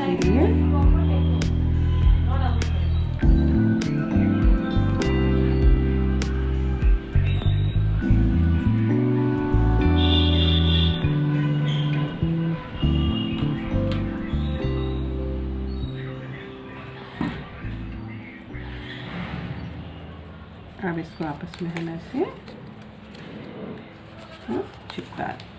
के लिए। अब इसको आपस में हम ऐसे चिपका दें।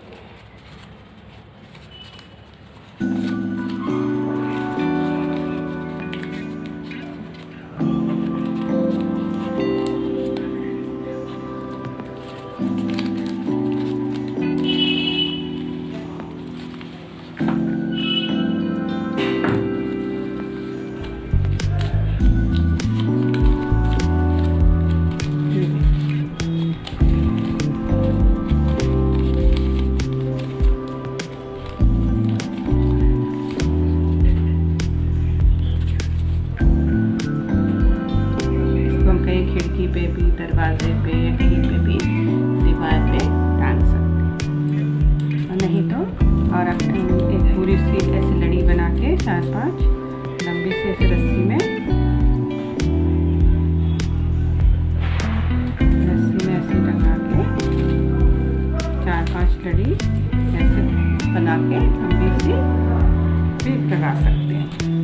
खिड़की पे भी, दरवाजे पे, कहीं पे भी दीवार पे टांग सकते हैं। और नहीं तो और एक पूरी सी ऐसी लड़ी बना के 4-5 लंबी सी ऐसे रस्सी में ऐसे टंगा के 4-5 लड़ी ऐसे बना के लंबी सी भी लगा सकते हैं।